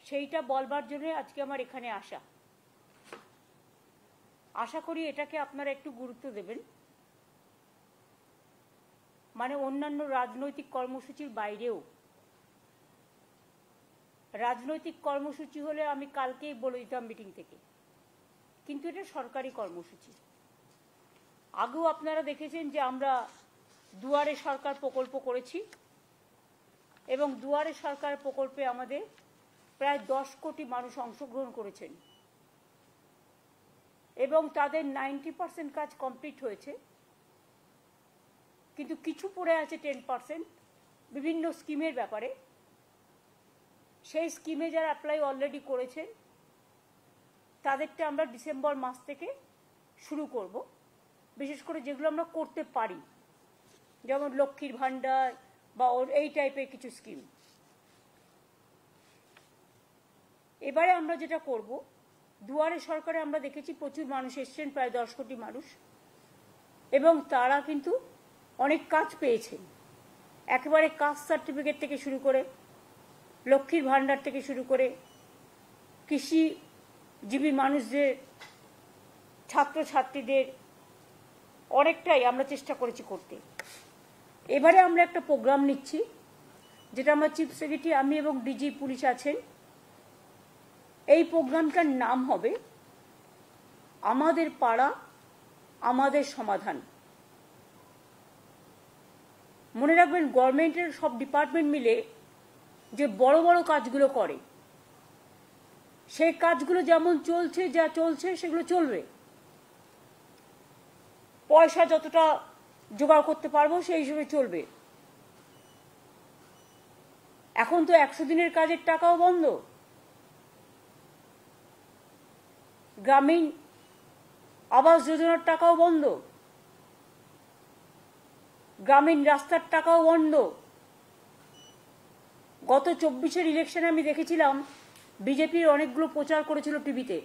সেইটা বলবার জন্য আজকে আমার এখানে আসা। আশা করি এটাকে আপনারা একটু গুরুত্ব দেবেন। মানে অন্যান্য রাজনৈতিক কর্মসূচির বাইরেও, রাজনৈতিক কর্মসূচি হলে আমি কালকেই বলে দিতাম মিটিং থেকে, কিন্তু এটা সরকারি কর্মসূচি। আগেও আপনারা দেখেছেন যে আমরা দুয়ারে সরকার প্রকল্প করেছি এবং দুয়ারে সরকার প্রকল্পে আমাদের প্রায় 10 কোটি মানুষ অংশগ্রহণ করেছেন এবং তাদের 90% কাজ কমপ্লিট হয়েছে, কিন্তু কিছু পড়ে আছে 10% বিভিন্ন স্কিমের ব্যাপারে। সেই স্কিমে যারা অ্যাপ্লাই অলরেডি করেছেন তাদেরটা আমরা ডিসেম্বর মাস থেকে শুরু করব, বিশেষ করে যেগুলো আমরা করতে পারি, যেমন লক্ষ্মীর ভাণ্ডার বা এই টাইপের কিছু স্কিম। এবারে আমরা যেটা করব, দুয়ারে সরকারে আমরা দেখেছি প্রচুর মানুষ এসছেন, প্রায় 10 কোটি মানুষ, এবং তারা কিন্তু অনেক কাজ পেয়েছেন। একেবারে কাস্ট সার্টিফিকেট থেকে শুরু করে, লক্ষ্মীর ভাণ্ডার থেকে শুরু করে, কৃষিজীবী মানুষদের, ছাত্রছাত্রীদের অনেকটাই আমরা চেষ্টা করেছি করতে। এবারে আমরা একটা প্রোগ্রাম নিচ্ছি, যেটা আমার চিফ সেক্রেটারি, আমি এবং ডিজি পুলিশ আছেন। এই প্রোগ্রামটার নাম হবে আমাদের পাড়া আমাদের সমাধান। মনে রাখবেন, গভর্নমেন্টের সব ডিপার্টমেন্ট মিলে যে বড় বড় কাজগুলো করে, সেই কাজগুলো যেমন চলছে, যা চলছে সেগুলো চলবে। পয়সা যতটা জোগাড় করতে পারবো সেই হিসেবে চলবে। এখন তো 100 দিনের কাজের টাকাও বন্ধ, গ্রামীণ আবাস যোজনার টাকাও বন্ধ, গ্রামীণ রাস্তার টাকাও বন্ধ। গত 24-এর ইলেকশনে আমি দেখেছিলাম বিজেপির অনেকগুলো প্রচার করেছিল টিভিতে,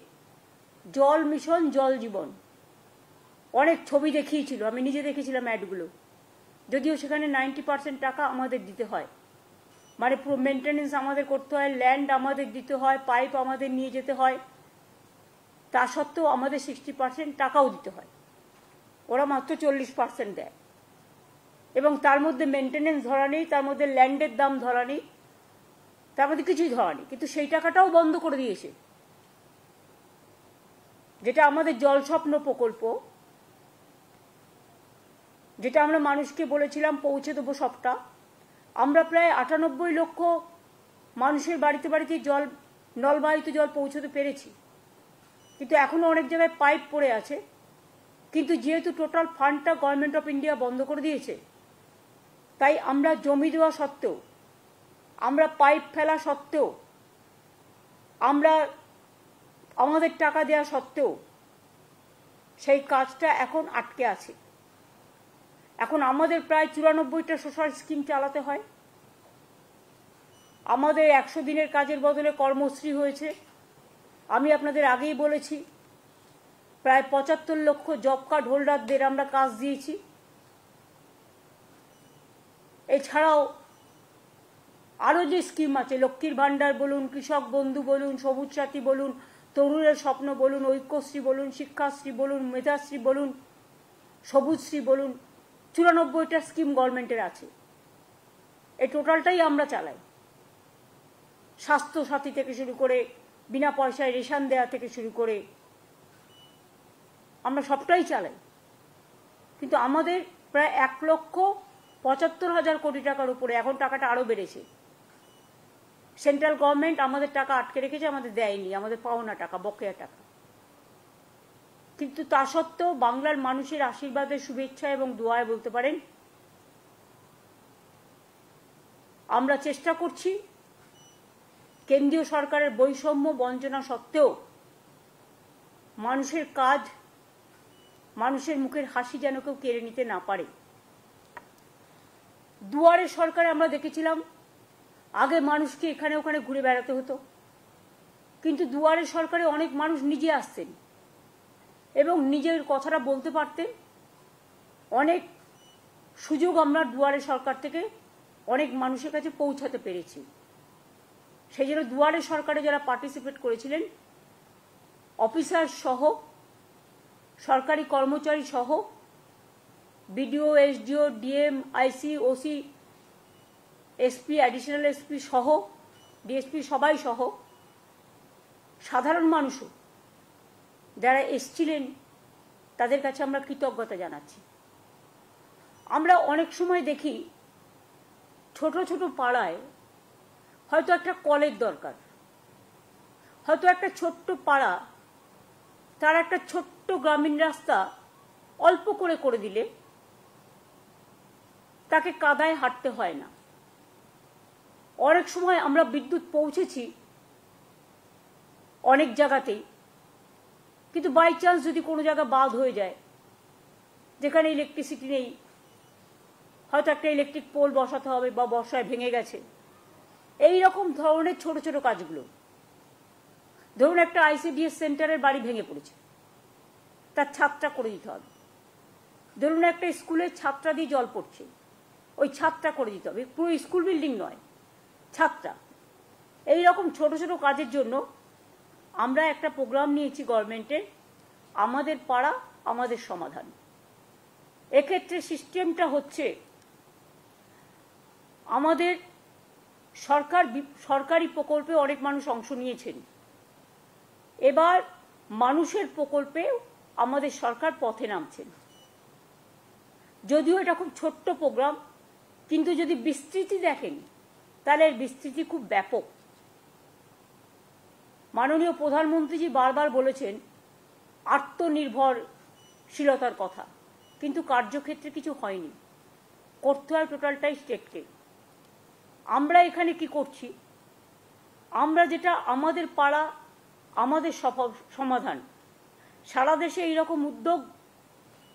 জল মিশন, জল জীবন, অনেক ছবি দেখিয়েছিল, আমি নিজে দেখেছিলাম অ্যাডগুলো। যদিও সেখানে 90% টাকা আমাদের দিতে হয়, মানে পুরো মেনটেনেন্স আমাদের করতে হয়, ল্যান্ড আমাদের দিতে হয়, পাইপ আমাদের নিয়ে যেতে হয়, তা সত্ত্বেও আমাদের 60% টাকাও দিতে হয়, ওরা মাত্র 40% দেয়। এবং তার মধ্যে মেনটেনেন্স ধরা নেই, তার মধ্যে ল্যান্ডের দাম ধরা নেই, তার মধ্যে কিছুই ধরা নেই। কিন্তু সেই টাকাটাও বন্ধ করে দিয়েছে। যেটা আমাদের জল স্বপ্ন প্রকল্প, যেটা আমরা মানুষকে বলেছিলাম পৌঁছে দেবো সবটা, আমরা প্রায় 98 লক্ষ মানুষের বাড়িতে বাড়িতে জল, নলবাহিত জল পৌঁছতে পেরেছি। কিন্তু এখনো অনেক জায়গায় পাইপ পড়ে আছে। কিন্তু যেহেতু টোটাল ফান্ডটা গভর্নমেন্ট অফ ইন্ডিয়া বন্ধ করে দিয়েছে, তাই আমরা জমি দেওয়া সত্ত্বেও, আমরা পাইপ ফেলা সত্ত্বেও, আমরা আমাদের টাকা দেওয়া সত্ত্বেও সেই কাজটা এখন আটকে আছে। এখন আমাদের প্রায় 94টা সোশ্যাল স্কিম চালাতে হয়। আমাদের 100 দিনের কাজের বদলে কর্মশ্রী হয়েছে। আমি আপনাদের আগেই বলেছি, প্রায় 75 লক্ষ জব কার্ড হোল্ডারদের আমরা কাজ দিয়েছি। এছাড়াও আরও যে স্কিম আছে, লক্ষ্মীর ভাণ্ডার বলুন, কৃষক বন্ধু বলুন, সবুজ সাথী বলুন, তরুণের স্বপ্ন বলুন, ঐক্যশ্রী বলুন, শিক্ষাশ্রী বলুন, মেধাশ্রী বলুন, সবুজশ্রী বলুন, 94টা স্কিম গভর্নমেন্টের আছে। এই টোটালটাই আমরা চালাই। স্বাস্থ্য সাথী থেকে শুরু করে, বিনা পয়সায় রেশন দেওয়া থেকে শুরু করে, আমরা সবটাই চালাই। কিন্তু আমাদের প্রায় 1,75,000 কোটি টাকার উপরে, এখন টাকাটা আরও বেড়েছে। সেন্ট্রাল গভর্নমেন্ট আমাদের টাকা আটকে রেখেছে, আমাদের দেয়নি, আমাদের পাওনা টাকা, বকেয়া টাকা। কিন্তু তা সত্ত্বেও বাংলার মানুষের আশীর্বাদের, শুভেচ্ছা এবং দোয়ায় বলতে পারেন আমরা চেষ্টা করছি কেন্দ্রীয় সরকারের বৈষম্য বঞ্চনা সত্ত্বেও মানুষের কাজ, মানুষের মুখের হাসি যেন কেউ কেড়ে নিতে না পারে। দুয়ারে সরকারে আমরা দেখেছিলাম আগে মানুষকে এখানে ওখানে ঘুরে বেড়াতে হতো, কিন্তু দুয়ারে সরকারে অনেক মানুষ নিজে আসতেন এবং নিজের কথাটা বলতে পারতেন। অনেক সুযোগ আমরা দুয়ারে সরকার থেকে অনেক মানুষের কাছে পৌঁছাতে পেরেছি। সেই জন্য দুয়ারে সরকারে যারা পার্টিসিপেট করেছিলেন, অফিসার সহ, সরকারি কর্মচারী সহ, বিডিও, এসডিও, ডিএম, আইসি, ওসি, এসপি, অ্যাডিশনাল এসপি সহ, ডিএসপি সবাই সহ, সাধারণ মানুষও যারা এসছিলেন তাদের কাছে আমরা কৃতজ্ঞতা জানাচ্ছি। আমরা অনেক সময় দেখি ছোট ছোট পাড়ায় হয়তো একটা কলের দরকার, হয়তো একটা ছোট্ট পাড়া তার একটা ছোট্ট গ্রামীণ রাস্তা অল্প করে করে দিলে তাকে কাদায় হাঁটতে হয় না। অনেক সময় আমরা বিদ্যুৎ পৌঁছেছি অনেক জায়গাতেই, কিন্তু বাই চান্স যদি কোনো জায়গা বাদ হয়ে যায় যেখানে ইলেকট্রিসিটি নেই, হয়তো একটা ইলেকট্রিক পোল বসাতে হবে বা বর্ষায় ভেঙে গেছে, এই রকম ধরনের ছোট ছোট কাজগুলো, ধরুন একটা আইসিডিএস সেন্টারের বাড়ি ভেঙে পড়েছে, তার ছাদটা করে দিতে হবে। ধরুন একটা স্কুলের ছাদটা দিয়ে জল পড়ছে, ওই ছাদটা করে দিতে হবে, পুরো স্কুল বিল্ডিং নয়, ছাদটা। এই রকম ছোট ছোট কাজের জন্য আমরা একটা প্রোগ্রাম নিয়েছি গভর্নমেন্টের, আমাদের পাড়া আমাদের সমাধান। এক্ষেত্রে সিস্টেমটা হচ্ছে আমাদের সরকারি প্রকল্পে অনেক মানুষ অংশ নিয়েছেন, এবার মানুষের প্রকল্পে আমাদের সরকার পথে নামছেন। যদিও এটা খুব ছোট্ট প্রোগ্রাম, কিন্তু যদি বিস্তৃতি দেখেন তাহলে এর বিস্তৃতি খুব ব্যাপক। মাননীয় প্রধানমন্ত্রীজি বারবার বলেছেন আত্মনির্ভরশীলতার কথা, কিন্তু কার্যক্ষেত্রে কিছু হয়নি, করতে হয় টোটালটাই স্টেটকে। আমরা এখানে কি করছি, আমরা যেটা আমাদের পাড়া আমাদের সমাধান, সারা দেশে এইরকম উদ্যোগ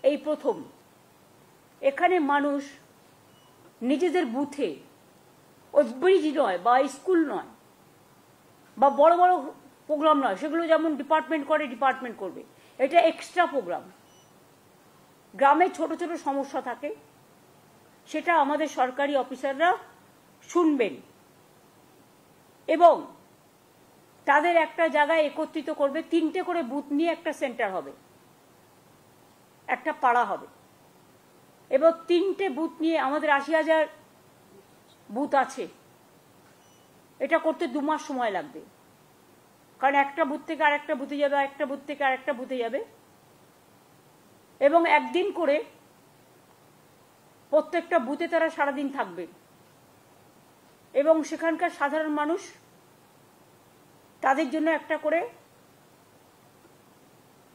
এই প্রথম। এখানে মানুষ নিজেদের বুথে, ওই ব্রিজ নয় বা স্কুল নয় বা বড় বড় প্রোগ্রাম নয়, সেগুলো যেমন ডিপার্টমেন্ট করে ডিপার্টমেন্ট করবে, এটা এক্সট্রা প্রোগ্রাম। গ্রামে ছোট ছোট সমস্যা থাকে, সেটা আমাদের সরকারি অফিসাররা শুনবেন এবং তাদের একটা জায়গায় একত্রিত করবে। 3টে করে বুথ নিয়ে একটা সেন্টার হবে, একটা পাড়া হবে, এবং 3টে বুথ নিয়ে আমাদের 80,000 বুথ আছে। এটা করতে 2 মাস সময় লাগবে, কারণ একটা বুথ থেকে আরেকটা বুথে যাবে, একটা বুথ থেকে আরেকটা বুথে যাবে, এবং একদিন করে প্রত্যেকটা বুথে তারা সারাদিন থাকবে এবং সেখানকার সাধারণ মানুষ তাদের জন্য একটা করে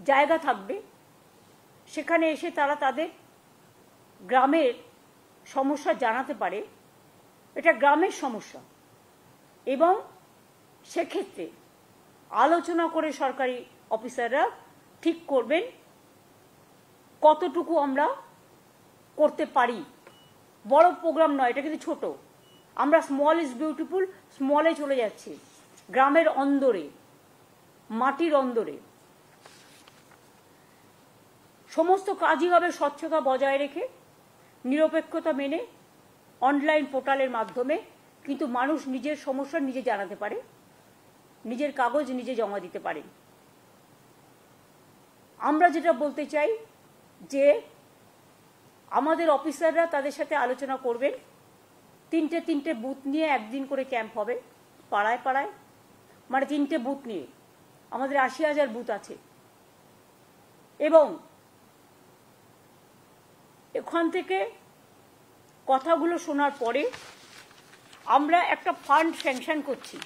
জায়গা থাকবে, সেখানে এসে তারা তাদের গ্রামের সমস্যা জানাতে পারে। এটা গ্রামের সমস্যা, এবং সেক্ষেত্রে আলোচনা করে সরকারি অফিসাররা ঠিক করবেন কতটুকু আমরা করতে পারি। বড় প্রোগ্রাম নয়, এটা কিন্তু ছোট। আমরা স্মল ইজ বিউটিফুল, স্মলে চলে যাচ্ছি, গ্রামের অন্দরে, মাটির অন্দরে। সমস্ত কাজই হবে স্বচ্ছতা বজায় রেখে, নিরপেক্ষতা মেনে, অনলাইন পোর্টালের মাধ্যমে, কিন্তু মানুষ নিজের সমস্যা নিজে জানাতে পারে, নিজের কাগজ নিজে জমা দিতে পারে। আমরা যেটা বলতে চাই যে আমাদের অফিসাররা তাদের সাথে আলোচনা করবেন, 3টে বুথ নিয়ে একদিন করে ক্যাম্প হবে পাড়ায় পাড়ায়, মানে 3টে বুথ নিয়ে আমাদের 80,000 বুথ আছে, এবং এখান থেকে কথাগুলো শোনার পরে আমরা একটা ফান্ড স্যাংশন করছি।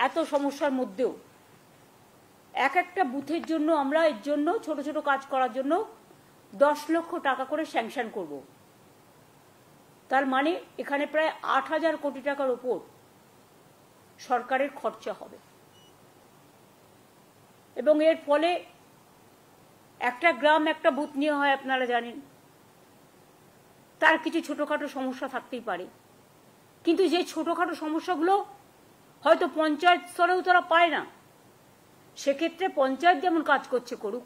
এত সমস্যার মধ্যেও একটা বুথের জন্য আমরা এর জন্য ছোট ছোট কাজ করার জন্য 10 লক্ষ টাকা করে স্যাংশন করব। তার মানে এখানে প্রায় 8,000 কোটি টাকার উপর সরকারের খরচা হবে, এবং এর ফলে একটা গ্রাম একটা বুথ নিয়ে হয়, আপনারা জানেন, তার কিছু ছোটখাটো সমস্যা থাকতেই পারে, কিন্তু যে ছোটখাটো সমস্যাগুলো হয়তো পঞ্চায়েত স্তরেও তারা পায় না, সেক্ষেত্রে পঞ্চায়েত যেমন কাজ করছে করুক,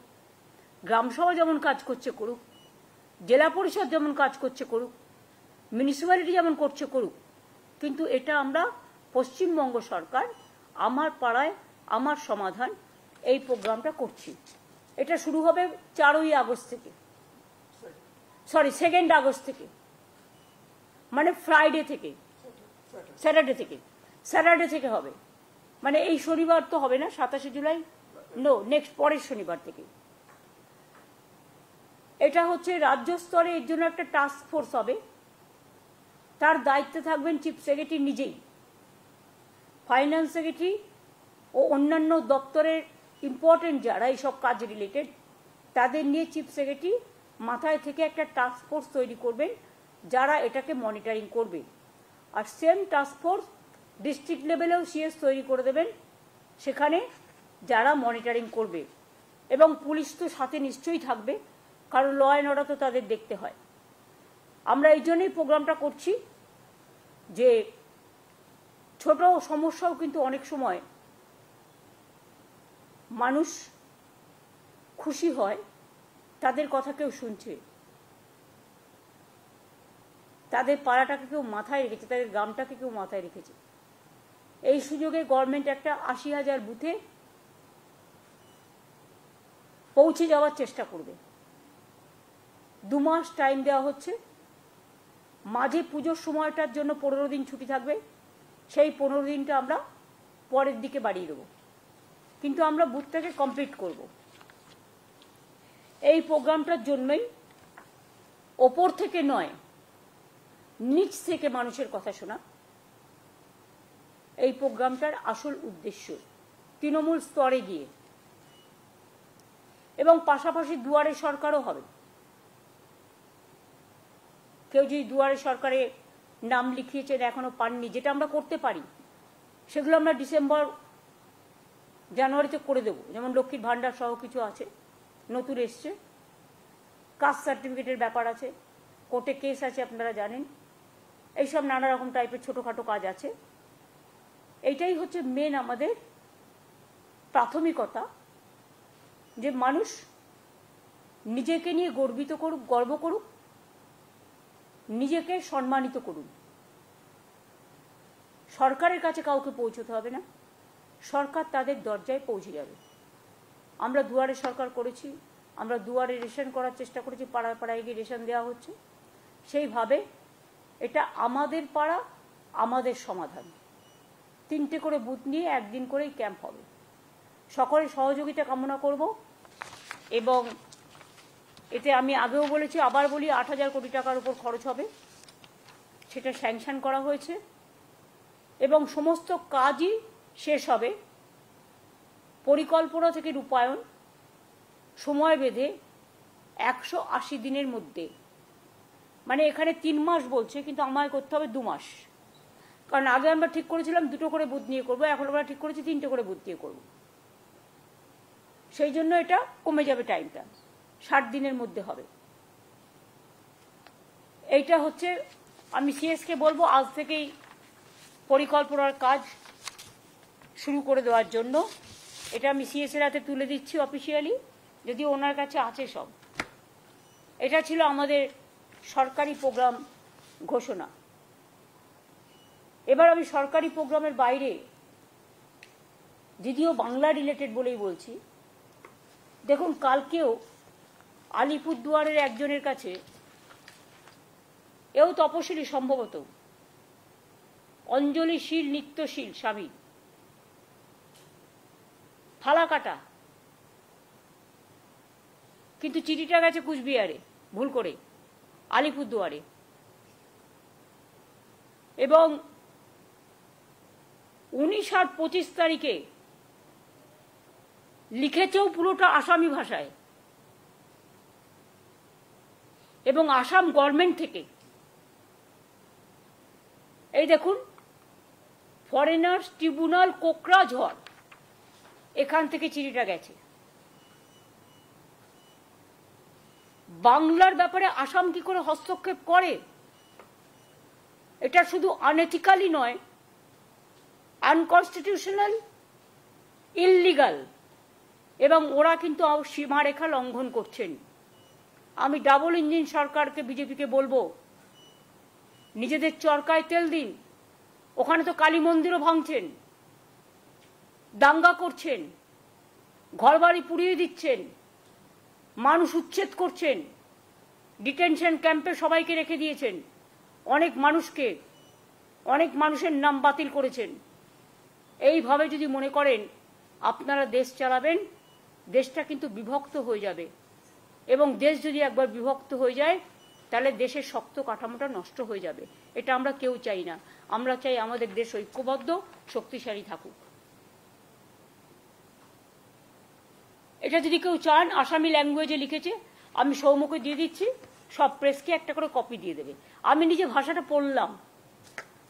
গ্রামসভা যেমন কাজ করছে করুক, জেলা পরিষদ যেমন কাজ করছে করুক, মিউনিসিপ্যালিটি যেমন করছে করুক, কিন্তু এটা আমরা পশ্চিমবঙ্গ সরকার আমার পাড়ায় আমার সমাধান এই প্রোগ্রামটা করছি। এটা শুরু হবে 4ই আগস্ট থেকে, সরি 2 আগস্ট থেকে, মানে ফ্রাইডে থেকে, স্যাটারডে থেকে হবে। মানে এই শনিবার তো হবে না, 27শে জুলাই, নো, নেক্সট পরের শনিবার থেকে। এটা হচ্ছে রাজ্য স্তরে, এর জন্য একটা টাস্ক ফোর্স হবে, তার দায়িত্বে থাকবেন চিফ সেক্রেটারি নিজেই, ফাইন্যান্স সেক্রেটারি ও অন্যান্য দপ্তরের ইম্পর্টেন্ট যারা এইসব কাজ রিলেটেড তাদের নিয়ে চিফ সেক্রেটারি মাথায় থেকে একটা টাস্ক ফোর্স তৈরি করবেন যারা এটাকে মনিটরিং করবে। আর সেম টাস্ক ফোর্স ডিস্ট্রিক্ট লেভেলেও সিএস তৈরি করে দেবেন, সেখানে যারা মনিটরিং করবে। এবং পুলিশ তো সাথে নিশ্চয়ই থাকবে, কারণ ল অ্যান্ড অর্ডার তো তাদের দেখতে হয়। আমরা এই জন্যই প্রোগ্রামটা করছি যে ছোট সমস্যাও কিন্তু অনেক সময় মানুষ খুশি হয়, তাদের কথা কেউ শুনছে, তাদের পাড়াটাকে কেউ মাথায় রেখেছে, তাদের গ্রামটাকে কেউ মাথায় রেখেছে। এই সুযোগে গভর্নমেন্ট একটা 80,000 বুথে পৌঁছে যাওয়ার চেষ্টা করবে। 2 মাস টাইম দেওয়া হচ্ছে, মাঝে পুজোর সময়টার জন্য 15 দিন ছুটি থাকবে, সেই 15 দিনটা আমরা পরের দিকে বাড়িয়ে দেবো, কিন্তু আমরা বুথটাকে কমপ্লিট করব। এই প্রোগ্রামটার জন্যই ওপর থেকে নয়, নিচ থেকে মানুষের কথা শোনা এই প্রোগ্রামটার আসল উদ্দেশ্য, তৃণমূল স্তরে গিয়ে। এবং পাশাপাশি দুয়ারে সরকারও হবে। কেউ যদি দুয়ারে সরকারে নাম লিখিয়েছেন এখনো পাননি, যেটা আমরা করতে পারি, সেগুলো আমরা ডিসেম্বর জানুয়ারিতে করে দেবো। যেমন লক্ষ্মীর ভাণ্ডার সহ কিছু আছে, নতুন এসছে, কাস্ট সার্টিফিকেটের ব্যাপার আছে, কোর্টে কেস আছে আপনারা জানেন, এইসব নানা রকম টাইপের ছোটোখাটো কাজ আছে। এইটাই হচ্ছে মেন আমাদের প্রাথমিকতা, যে মানুষ নিজেকে নিয়ে গর্বিত করুক, গর্ব করুক, নিজেকে সম্মানিত করুন। সরকারের কাছে কাউকে পৌঁছতে হবে না, সরকার তাদের দরজায় পৌঁছে যাবে। আমরা দুয়ারে সরকার করেছি, আমরা দুয়ারে রেশন করার চেষ্টা করেছি, পাড়ায় পাড়ায় গিয়ে রেশন দেওয়া হচ্ছে। সেইভাবে এটা আমাদের পাড়া, আমাদের সমাধান। 3টে করে বুথ নিয়ে একদিন করেই ক্যাম্প হবে। সকলের সহযোগিতা কামনা করব। এবং এতে আমি আগেও বলেছি, আবার বলি, 8,000 কোটি টাকার উপর খরচ হবে, সেটা স্যাংশন করা হয়েছে। এবং সমস্ত কাজই শেষ হবে পরিকল্পনা থেকে রূপায়ণ সময় বেঁধে 180 দিনের মধ্যে। মানে এখানে 3 মাস বলছে, কিন্তু আমায় করতে হবে 2 মাস। কারণ আগে আমরা ঠিক করেছিলাম 2টো করে বুথ নিয়ে করবো, এখন আমরা ঠিক করেছি 3টে করে বুথ নিয়ে করবো। সেই জন্য এটা কমে যাবে টাইমটা, 60 দিনের মধ্যে হবে। এইটা হচ্ছে, আমি সিএসকে বলবো আজ থেকেই পরিকল্পনার কাজ শুরু করে দেওয়ার জন্য। এটা আমি সিএসের হাতে তুলে দিচ্ছি অফিসিয়ালি, যদিও ওনার কাছে আছে সব। এটা ছিল আমাদের সরকারি প্রোগ্রাম ঘোষণা। এবার আমি সরকারি প্রোগ্রামের বাইরে, যদিও বাংলা রিলেটেড বলেই বলছি, দেখুন কালকেও আলিপুরদুয়ারের একজনের কাছে, এও তপশিলি সম্ভবত, অঞ্জলিশীল নিত্যশীল স্বামী, ফালাকাটা, কিন্তু চিঠিটা গেছে কুচবিহারে ভুল করে, আলিপুরদুয়ারে। এবং 19 আর 25 তারিখে লিখেছেও পুরোটা আসামি ভাষায়, এবং আসাম গভর্নমেন্ট থেকে। এই দেখুন, ফরেনার্স ট্রিব্যুনাল কোকরাঝড়, এখান থেকে চিঠিটা গেছে। বাংলার ব্যাপারে আসাম কি করে হস্তক্ষেপ করে? এটা শুধু আনএথিক্যালি নয়, আনকনস্টিটিউশনাল, ইললিগাল, এবং ওরা কিন্তু সীমারেখা লঙ্ঘন করছেন। আমি ডাবল ইঞ্জিন সরকারকে, বিজেপিকে বলবো, নিজেদের চরকায় তেল দিন, ওখানে তো কালী মন্দিরও ভাঙছেন, দাঙ্গা করছেন, ঘরবাড়ি পুড়িয়ে দিচ্ছেন, মানুষ উচ্ছেদ করছেন, ডিটেনশন ক্যাম্পে সবাইকে রেখে দিয়েছেন, অনেক মানুষের নাম বাতিল করেছেন। এইভাবে যদি মনে করেন আপনারা দেশ চালাবেন, দেশটা কিন্তু বিভক্ত হয়ে যাবে। এবং দেশ যদি একবার বিভক্ত হয়ে যায় তাহলে দেশের শক্ত কাঠামোটা নষ্ট হয়ে যাবে। এটা আমরা কেউ চাই না। আমরা চাই আমাদের দেশ ঐক্যবদ্ধ, শক্তিশালী থাকুক। এটা যদি কেউ চান, আসামি ল্যাঙ্গুয়েজে লিখেছে, আমি সৌম্যকে দিয়ে দিচ্ছি, সব প্রেসকে একটা করে কপি দিয়ে দেবে। আমি নিজে ভাষাটা পড়লাম,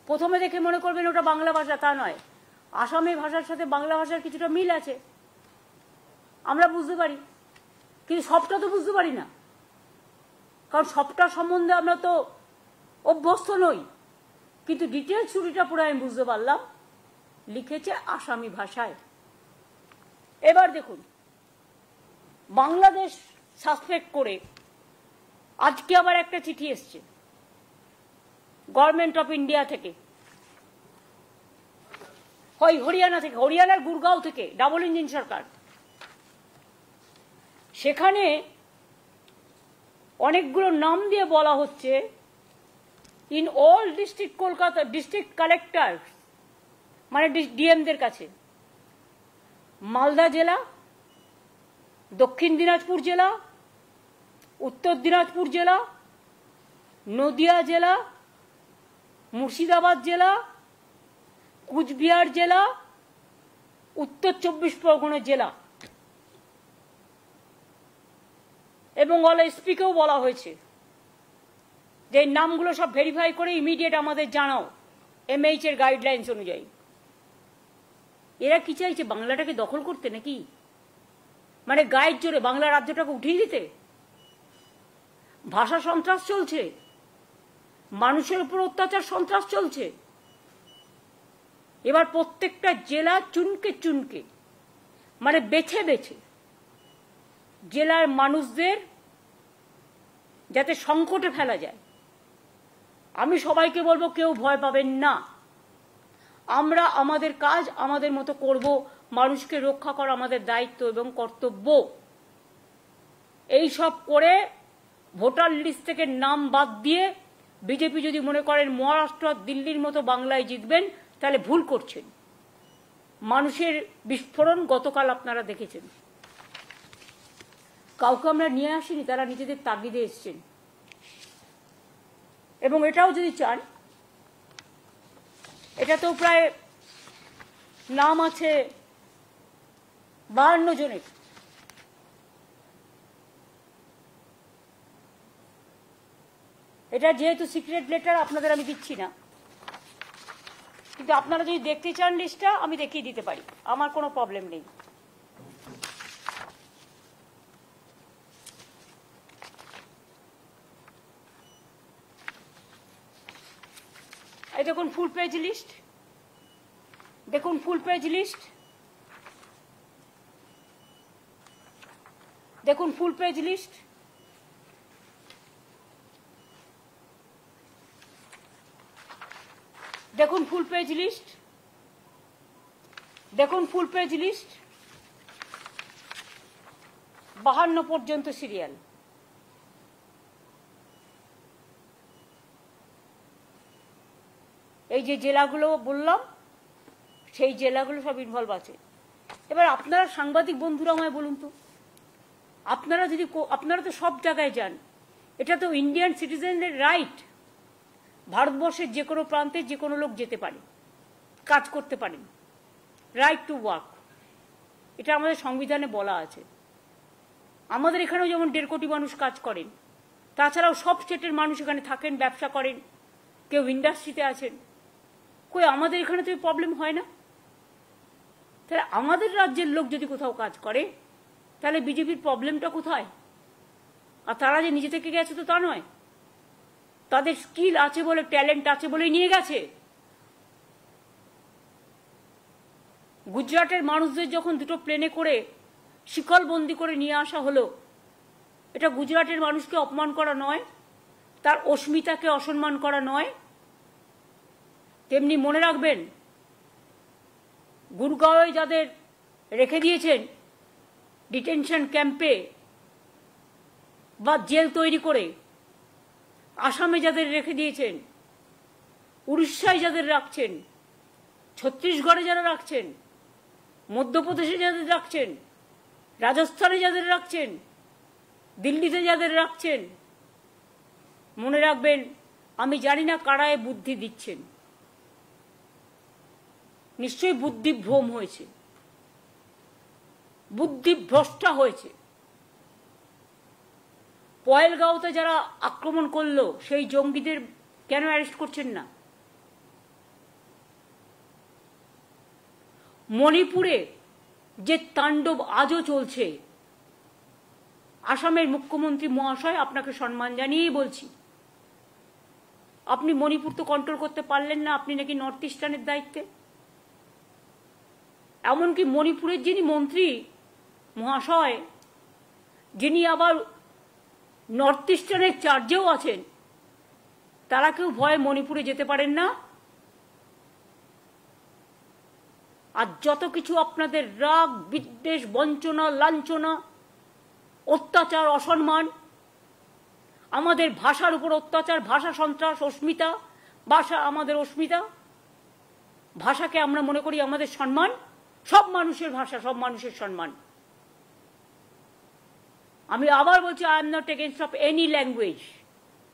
প্রথমে দেখে মনে করবেন ওটা বাংলা ভাষা, তা নয়। আসামি ভাষার সাথে বাংলা ভাষার কিছুটা মিল আছে, আমরা বুঝতে পারি, কিন্তু সবটা তো বুঝতে পারি না, কারণ সবটা সম্বন্ধে আমরা তো অভ্যস্ত নই। কিন্তু ডিটেলস ছুটিটা পুরো আমি বুঝতে পারলাম, লিখেছে আসামি ভাষায়। এবার দেখুন, বাংলাদেশ সাসপেক্ট করে আজকে আবার একটা চিঠি এসছে গভর্নমেন্ট অফ ইন্ডিয়া থেকে, হয় হরিয়ানা থেকে, হরিয়ানার গুরগাঁও থেকে, ডাবল ইঞ্জিন সরকার। সেখানে অনেকগুলো নাম দিয়ে বলা হচ্ছে, in all district Kolkata, district collector মানে ডিএমদের কাছে, মালদা জেলা, দক্ষিণ দিনাজপুর জেলা, উত্তর দিনাজপুর জেলা, নদিয়া জেলা, মুর্শিদাবাদ জেলা, কুচবিহার জেলা, উত্তর 24 পরগনা জেলা এবং অল এসপিকেও বলা হয়েছে যে এই নামগুলো সব ভেরিফাই করে ইমিডিয়েট আমাদের জানাও এমএইচ এর গাইডলাইন্স অনুযায়ী। এরা কি চাইছে, বাংলাটাকে দখল করতে নাকি? মানে গায়ের জোরে বাংলা রাজ্যটাকে উঠিয়ে দিতে? ভাষা সন্ত্রাস চলছে, মানুষের উপর অত্যাচার সন্ত্রাস চলছে। এবার প্রত্যেকটা জেলা চুনকে চুনকে, মানে বেছে বেছে জেলার মানুষদের যাতে সংকটে ফেলা যায়। আমি সবাইকে বলবো, কেউ ভয় পাবেন না, আমরা আমাদের কাজ আমাদের মতো করব। মানুষকে রক্ষা করা আমাদের দায়িত্ব এবং কর্তব্য। এই সব করে ভোটার লিস্ট থেকে নাম বাদ দিয়ে বিজেপি যদি মনে করেন মহারাষ্ট্র দিল্লির মতো বাংলায় জিতবেন, তাহলে ভুল করছেন। মানুষের বিস্ফোরণ গতকাল আপনারা দেখেছেন। কাউকে আমরা নিয়ে আসিনি, তারা নিজেদের তাগিদে এসছেন। এবং এটাও যদি চান, এটাতেও প্রায় নাম আছে 52 জনের। এটা যেহেতু সিক্রেট লেটার, আপনাদের আমি দিচ্ছি না, কিন্তু আপনারা যদি দেখতে চান লিস্টটা, আমি দেখিয়ে দিতে পারি, আমার কোনো প্রবলেম নেই। এই দেখুন ফুল পেজ লিস্ট, দেখুন ফুল পেজ লিস্ট, দেখুন ফুল পেজ লিস্ট। দেখুন ফুল পেজ লিস্ট, দেখুন ফুল পেজ লিস্ট, 52 পর্যন্ত সিরিয়াল। এই যে জেলাগুলো বললাম, সেই জেলাগুলো সব ইনভলভ আছে। এবার আপনারা সাংবাদিক বন্ধুরা আমায় বলুন তো, আপনারা তো সব জায়গায় যান, এটা তো ইন্ডিয়ান সিটিজেনদের রাইট। ভারতবর্ষের যে কোনো প্রান্তে যে কোনো লোক যেতে পারে, কাজ করতে পারেন, রাইট টু ওয়ার্ক, এটা আমাদের সংবিধানে বলা আছে। আমাদের এখানেও যেমন 1.5 কোটি মানুষ কাজ করেন, তাছাড়াও সব স্টেটের মানুষ এখানে থাকেন, ব্যবসা করেন, কেউ ইন্ডাস্ট্রিতে আছেন। কই আমাদের এখানে তো প্রবলেম হয় না? তাহলে আমাদের রাজ্যের লোক যদি কোথাও কাজ করে, তাহলে বিজেপির প্রবলেমটা কোথায়? আর তারা যে নিজে থেকে গেছে তো তা নয়, তাদের স্কিল আছে বলে, ট্যালেন্ট আছে বলে নিয়ে গেছে। গুজরাটের মানুষদের যখন 2টো প্লেনে করে শিকলবন্দি করে নিয়ে আসা হলো, এটা গুজরাটের মানুষকে অপমান করা নয়, তার অস্মিতাকে অসম্মান করা নয়? তেমনি মনে রাখবেন, গুরগাঁওয়ে যাদের রেখে দিয়েছেন ডিটেনশন ক্যাম্পে বা জেল তৈরি করে, আসামে যাদের রেখে দিয়েছেন, উড়িষ্যায় যাদের রাখছেন, ছত্তিশগড়ে যারা রাখছেন, মধ্যপ্রদেশে যাদের রাখছেন, রাজস্থানে যাদের রাখছেন, দিল্লিতে যাদের রাখছেন, মনে রাখবেন, আমি জানি না কারায় বুদ্ধি দিচ্ছেন। নিশ্চয়ই বুদ্ধিভ্রম হয়েছে, বুদ্ধিভ্রষ্টা হয়েছে। পয়েলগাঁওতে যারা আক্রমণ করলো সেই জঙ্গিদের কেন অ্যারেস্ট করছেন না? মণিপুরে যে তাণ্ডব আজও চলছে, আসামের মুখ্যমন্ত্রী মহাশয়, আপনাকে সম্মান জানিয়েই বলছি, আপনি মণিপুর তো কন্ট্রোল করতে পারলেন না, আপনি নাকি নর্থ ইস্টার্নের দায়িত্বে। এমনকি মণিপুরের যিনি মন্ত্রী মহাশয়, যিনি আবার নর্থ ইস্টার্নের চার্জেও আছেন, তারা কেউ ভয়ে মণিপুরে যেতে পারেন না। আর যত কিছু আপনাদের রাগ, বিদ্বেষ, বঞ্চনা, লাঞ্ছনা, অত্যাচার, অসম্মান, আমাদের ভাষার উপর অত্যাচার, ভাষা সন্ত্রাস, অস্মিতা, ভাষা আমাদের অস্মিতা, ভাষাকে আমরা মনে করি আমাদের সম্মান, সব মানুষের ভাষা, সব মানুষের সম্মান। আমি আবার বলছি, I am not against of any language,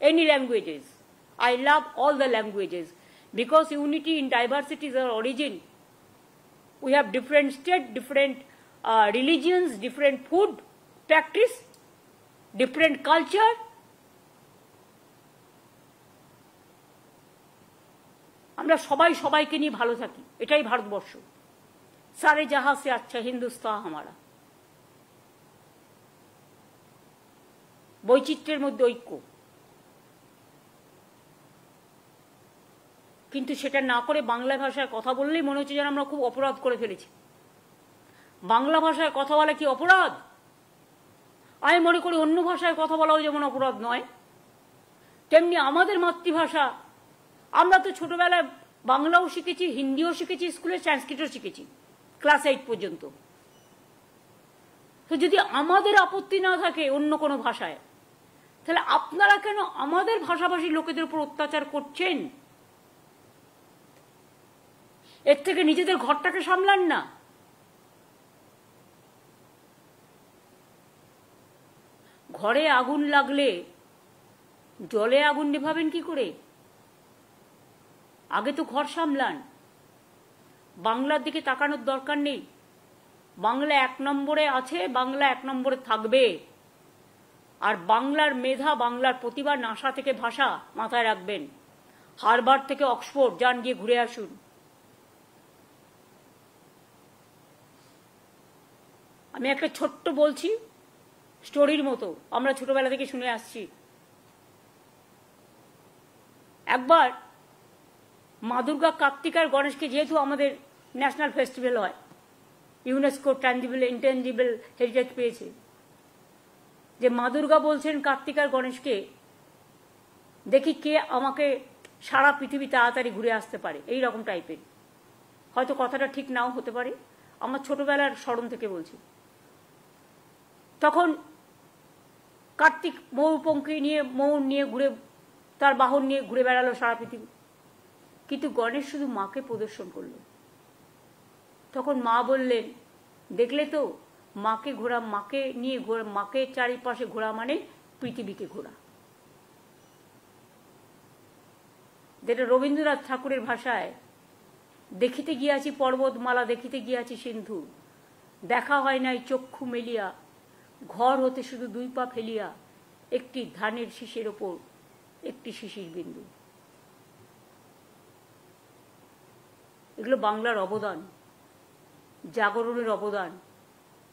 any languages. I love all the languages because unity in diversity is our origin. We have different state, different religions, different food practice, different culture. আমরা সবাই সবাইকে নিয়ে ভালো থাকি, এটাই ভারতবর্ষ। সারে জাহাঁ সে আচ্ছা হিন্দুস্তান হামারা। বৈচিত্র্যের মধ্যে ঐক্য। কিন্তু সেটা না করে বাংলা ভাষায় কথা বললেই মনে হচ্ছে যেন আমরা খুব অপরাধ করে ফেলেছি। বাংলা ভাষায় কথা বলা কি অপরাধ? আমি মনে করি অন্য ভাষায় কথা বলাও যেমন অপরাধ নয়, তেমনি আমাদের মাতৃভাষা, আমরা তো ছোটবেলায় বাংলাও শিখেছি, হিন্দিও শিখেছি, স্কুলে সংস্কৃতও শিখেছি ক্লাস 8 পর্যন্ত। তো যদি আমাদের আপত্তি না থাকে অন্য কোনো ভাষায়, তাহলে আপনারা কেন আমাদের ভাষাভাষী লোকেদের উপর অত্যাচার করছেন? এর থেকে নিজেদের ঘরটাকে সামলান না। ঘরে আগুন লাগলে জলে আগুন নেভাবেন কি করে? আগে তো ঘর সামলান। বাংলার দিকে তাকানোর দরকার নেই। বাংলা 1 নম্বরে আছে, বাংলা 1 নম্বরে থাকবে। আর বাংলার মেধা, বাংলার প্রতিভা, নাসা থেকে ভাষা মাথায় রাখবেন। হারবার্ড থেকে অক্সফোর্ড যান, গিয়ে ঘুরে আসুন। আমি একটা ছোট্ট বলছি, স্টোরির মতো, আমরা ছোটবেলা থেকে শুনে আসছি। একবার মা দুর্গা, কার্তিক আর গণেশকে, যেহেতু আমাদের ন্যাশনাল ফেস্টিভ্যাল হয়, ইউনেস্কো ট্যাঞ্জিবল ইনট্যাঞ্জিবল হেরিটেজ পেয়েছে, যে মা দুর্গা বলছেন কার্তিক আর গণেশকে, দেখি কে আমাকে সারা পৃথিবী তাড়াতাড়ি ঘুরে আসতে পারে, এই রকম টাইপের। হয়তো কথাটা ঠিক নাও হতে পারে, আমার ছোটবেলার স্মরণ থেকে বলছি। তখন কার্তিক ময়ূরপঙ্খী নিয়ে, ময়ূর নিয়ে ঘুরে, তার বাহন নিয়ে ঘুরে বেড়ালো সারা পৃথিবী। কিন্তু গণেশ শুধু মাকে প্রদর্শন করলো। তখন মা বললেন, দেখলে তো, মাকে ঘোরা, মাকে নিয়ে ঘোরা, মাকে চারিপাশে ঘোরা মানে পৃথিবীকে ঘোরা। যেটা রবীন্দ্রনাথ ঠাকুরের ভাষায়, দেখিতে গিয়াছি পর্বতমালা, দেখিতে গিয়াছি সিন্ধু, দেখা হয় নাই চক্ষু মেলিয়া, ঘর হতে শুধু 2 পা ফেলিয়া, একটি ধানের শীষের ওপর একটি শিশির বিন্দু। এগুলো বাংলার অবদান, জাগরণের অবদান,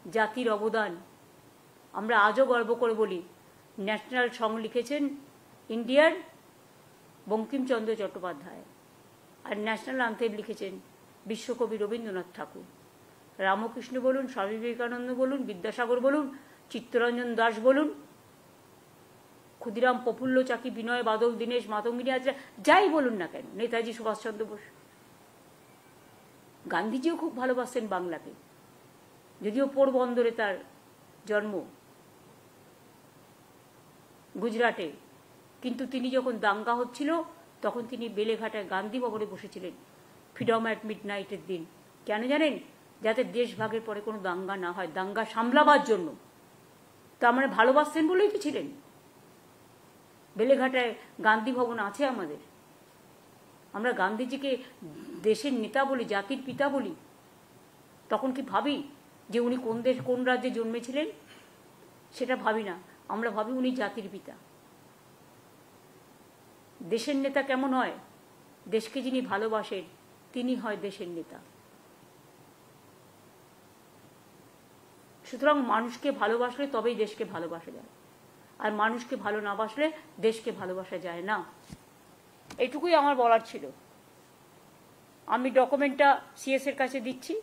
জাতির অবদান। আমরা আজও গর্ব করে বলি, ন্যাশনাল সং লিখেছেন ইন্ডিয়ার বঙ্কিমচন্দ্র চট্টোপাধ্যায়, আর ন্যাশনাল অ্যান্থেম লিখেছেন বিশ্বকবি রবীন্দ্রনাথ ঠাকুর। রামকৃষ্ণ বলুন, স্বামী বিবেকানন্দ বলুন, বিদ্যাসাগর বলুন, চিত্তরঞ্জন দাস বলুন, ক্ষুদিরাম, প্রফুল্ল চাকি, বিনয় বাদল, দীনেশ, মাতঙ্গিনী হাজরা, যাই বলুন না কেন, নেতাজি সুভাষচন্দ্র বোস। গান্ধীজিও খুব ভালোবাসতেন বাংলাকে, যদিও পোরবন্দরে তার জন্ম, গুজরাটে, কিন্তু তিনি যখন দাঙ্গা হচ্ছিল তখন তিনি বেলেঘাটায় গান্ধী ভবনে বসেছিলেন ফ্রিডম অ্যাট মিডনাইটের দিন। কেন জানেন? যাতে দেশ ভাগের পরে কোনো দাঙ্গা না হয়, দাঙ্গা সামলাবার জন্য। তার মানে ভালোবাসতেন বলেই তো ছিলেন। বেলেঘাটায় গান্ধী ভবন আছে আমাদের। আমরা গান্ধীজিকে দেশের নেতা বলি, জাতির পিতা বলি। তখন কি ভাবি যে উনি কোন দেশ কোন রাজ্যে জন্মেছিলেন? সেটা ভাবি না, আমরা ভাবি উনি জাতির পিতা। দেশের নেতা কেমন হয়? দেশকে যিনি ভালোবাসেন তিনি হয় দেশের নেতা। সুতরাং মানুষকে ভালোবাসলে তবেই দেশকে ভালোবাসা যায়, আর মানুষকে ভালো না বাসলে দেশকে ভালোবাসা যায় না। এইটুকুই আমার বলার ছিল। আমি ডকুমেন্টটা সিএস এর কাছে দিচ্ছি,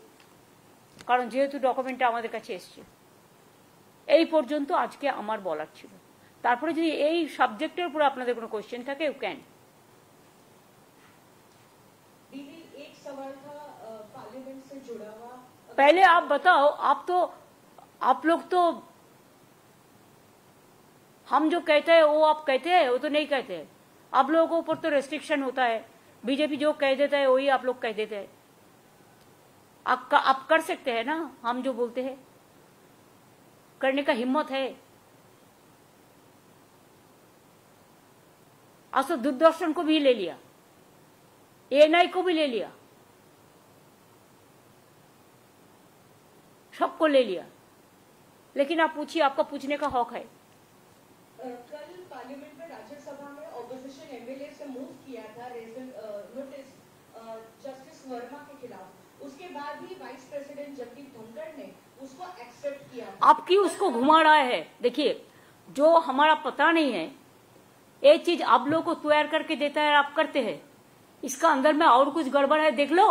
কারণ যেহেতু ডকুমেন্টটা আমাদের কাছে এসছে। এই পর্যন্ত আজকে আমার বলার ছিল। তারপরে যদি এই সাবজেক্টের উপর আপনাদের কোনো কোয়েশ্চেন থাকে, ইউ ক্যান। एक सवाल था पार्लियामेंट से जुड़ा हुआ। पहले आप बताओ, आप लोग तो हम जो कहते हैं वो आप कहते हैं, वो तो नहीं कहते हैं। आप लोगों के ऊपर तो रेस्ट्रिक्शन होता है, बीजेपी जो कह देता है वही आप लोग कह देते हैं। आप कर सकते हैं ना, हम जो बोलते हैं करने का हिम्मत है। आज तो दूरदर्शन को भी ले लिया, एएनआई को भी ले लिया, सबको ले लिया, लेकिन आप पूछिए, आपका पूछने का हक है। कल पार्लियामेंट में राज्यसभा में ऑपोजिशन एमएलए से मूव किया था नोटिस जस्टिस वर्मा के खिलाफ, उसके बाद ही वाइस प्रेसिडेंट जगदीप धनखड़ ने उसको एक्सेप्ट किया। आप क्यों उसको घुमा रहा है? देखिए, जो हमारा पता नहीं है, ये चीज आप लोगों को तैयार करके देता है, आप करते हैं। इसका अंदर में और कुछ गड़बड़ है, देख लो।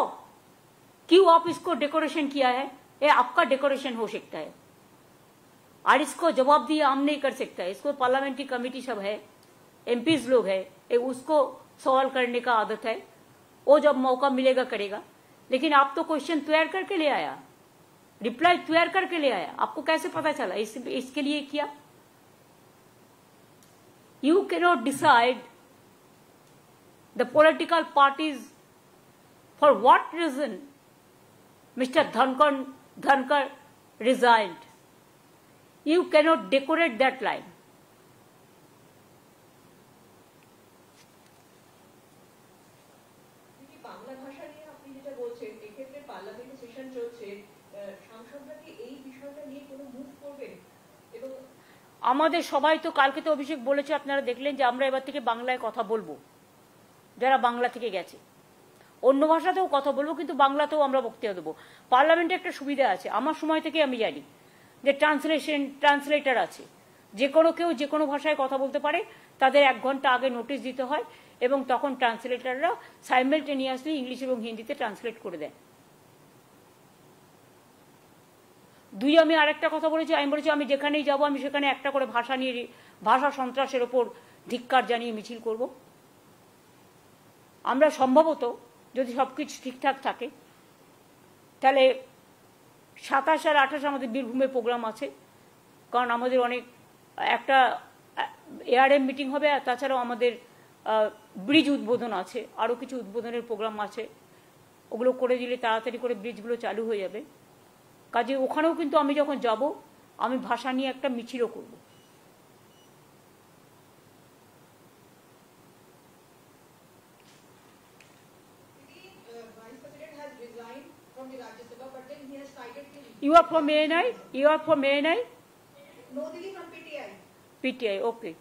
क्यों आप इसको डेकोरेशन किया है? ये आपका डेकोरेशन हो सकता है, और इसको जवाब दिया हम नहीं कर सकता है। इसको पार्लियामेंट्री कमेटी सब है, एमपीज लोग है, उसको सवाल करने का आदत है, वो जब मौका मिलेगा करेगा। लेकिन आप तो क्वेश्चन तैयार करके ले आया, रिप्लाई तैयार करके ले आया, आपको कैसे पता चला इसके लिए किया? You cannot decide the political parties for what reason Mr. Dhankar resigned. You cannot decorate that line. Bangla ভাষা নিয়ে আপনি যেটা বলছেন, এক্ষেত্রে পার্লামেন্টে সেশন চলছে, সাংসদরা কি এই বিষয়টা নিয়ে কোনো মুভ করবেন? এবং আমাদের সবাই তো কালকে তো অভিষেক বলেছে, আপনারা দেখলেন যে আমরা এবার থেকে বাংলায় কথা বলবো, যারা বাংলা থেকে গেছে। অন্য ভাষাতেও কথা বলবো, কিন্তু বাংলাতেও আমরা বক্তব্য দেবো। পার্লামেন্টে একটা সুবিধা আছে, আমার সময় থেকে আমি জানি যে ট্রান্সলেটর আছে, যে কোনো কেউ যে কোনো ভাষায় কথা বলতে পারে। তাদের 1 ঘন্টা আগে নোটিশ দিতে হয়, এবং তখন ট্রান্সলেটররা সাইমেলটেনিয়াসলি ইংলিশ এবং হিন্দিতে ট্রান্সলেট করে দেয়। দুই, আমি আরেকটা কথা বলেছি, আমি বলেছি আমি যেখানেই যাব আমি সেখানে একটা করে ভাষা নিয়ে, ভাষা সন্ত্রাসের ওপর ধিক্কার জানিয়ে মিছিল করব। আমরা সম্ভবত যদি সবকিছু ঠিকঠাক থাকে, তাহলে 27 আর 28 আমাদের বীরভূমে প্রোগ্রাম আছে, কারণ আমাদের অনেক একটা এআরএম মিটিং হবে, আর তাছাড়াও আমাদের ব্রিজ উদ্বোধন আছে, আরও কিছু উদ্বোধনের প্রোগ্রাম আছে। ওগুলো করে দিলে তাড়াতাড়ি করে ব্রিজগুলো চালু হয়ে যাবে। কাজে ওখানেও কিন্তু আমি যখন যাব, আমি ভাষা নিয়ে একটা মিছিলও করব। You are from ANI? You are from ANI? No, Didi, from PTI. PTI, okay.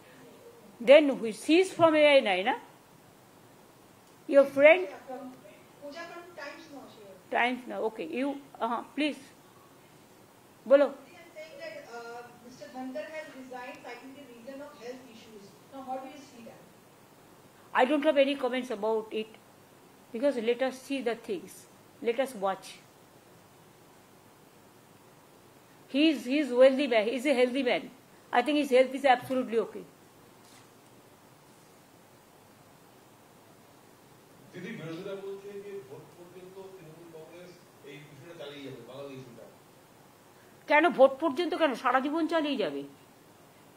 Then she is from ANI, na? Your friend? Yeah, from Pooja from Times Now. Times Now, okay. You, please. Bolo. I'm saying that Mr. Dhankar has resigned citing the reason of health issues. Now, how do you see that? I don't have any comments about it, because let us see the things. Let us watch. He is wealthy man. He is a healthy man. I think his health is absolutely okay. কেন vote পর্যন্ত, কেন সারা জীবন চালিয়ে যাবে।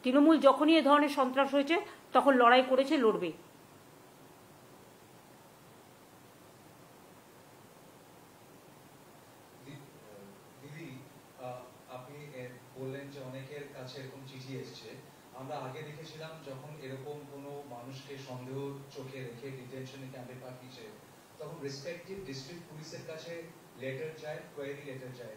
তৃণমূল যখনই এ ধরনের সন্ত্রাস হয়েছে তখন লড়াই করেছে, লড়বে। দিদি, আপনি বললেন যে অনেকের কাছে এরকম চিঠি এসছে। আমরা আগে দেখেছিলাম যখন এরকম কোনো মানুষকে সন্দেহ চোখে রেখে ডিটেনশনে ক্যাম্পে পাঠিয়েছে, তখন রেসপেক্টিভ ডিস্ট্রিক্ট পুলিশের কাছে লেটার যায়, কোয়েরি লেটার যায়।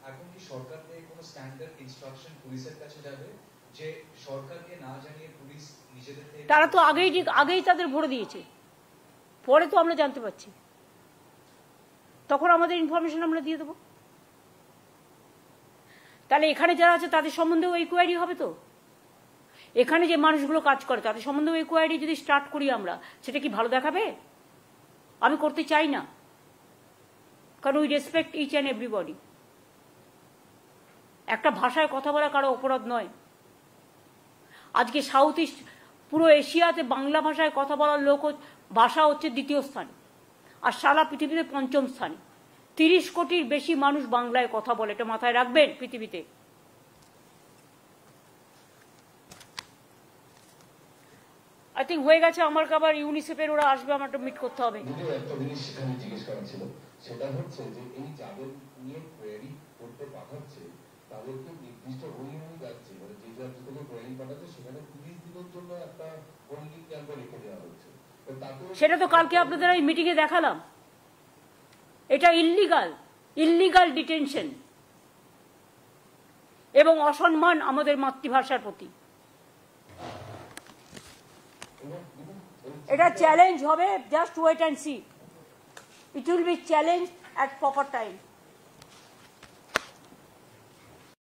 এখন কি সরকার থেকে কোনো স্ট্যান্ডার্ড ইনস্ট্রাকশন পুলিশের কাছে যাবে যে সরকারকে না জানিয়ে পুলিশ নিজেদের? তারা তো আগেই তাদের ভরে দিয়েছে, পরে তো আমরা জানতে পারছি, তখন আমাদের ইনফরমেশন আমরা দিয়ে দেবো। তাহলে এখানে যারা আছে তাদের সম্বন্ধেও এই কোয়ারি হবে তো, এখানে যে মানুষগুলো কাজ করে তাদের সম্বন্ধেও এই কোয়ারি যদি স্টার্ট করি আমরা, সেটা কি ভালো দেখাবে? আমি করতে চাই না, কারণ we respect each and everybody. একটা ভাষায় কথা বলা কারো অপরাধ নয়। আজকে সাউথ ইস্ট পুরো এশিয়াতে বাংলা ভাষায় কথা বলার ভাষা হচ্ছে 2য় স্থানে, আর সারা পৃথিবীতে 5ম স্থানে। 30 কোটির বেশি মানুষ বাংলায় কথা বলে, এটা মাথায় রাখবেন পৃথিবীতে। আই থিঙ্ক হয়ে গেছে। আমার আবার ইউনিসেফের ওরা আসবে, আমার একটা মিট করতে হবে। একটা জিনিস সেখানে জিজ্ঞেস করা ছিল, সেটা হচ্ছে যে এই যাদের নিয়ে কোয়েরি করতে পাঠাচ্ছে তাদেরকে নির্দিষ্ট অভিযানে যাচ্ছে, মানে যে রাজ্য থেকে কোয়েরি পাঠাচ্ছে সেখানে 30 দিনের জন্য একটা হোল্ডিং ক্যাম্পে রেখে দেওয়া হচ্ছে। সেটা তো কালকে আপনাদের এই মিটিংয়ে দেখালাম। এটা ইল্লিগাল ডিটেনশন এবং অসম্মান আমাদের মাতৃভাষার প্রতি। এটা চ্যালেঞ্জ হবে, just wait and see, it will be challenge at proper time.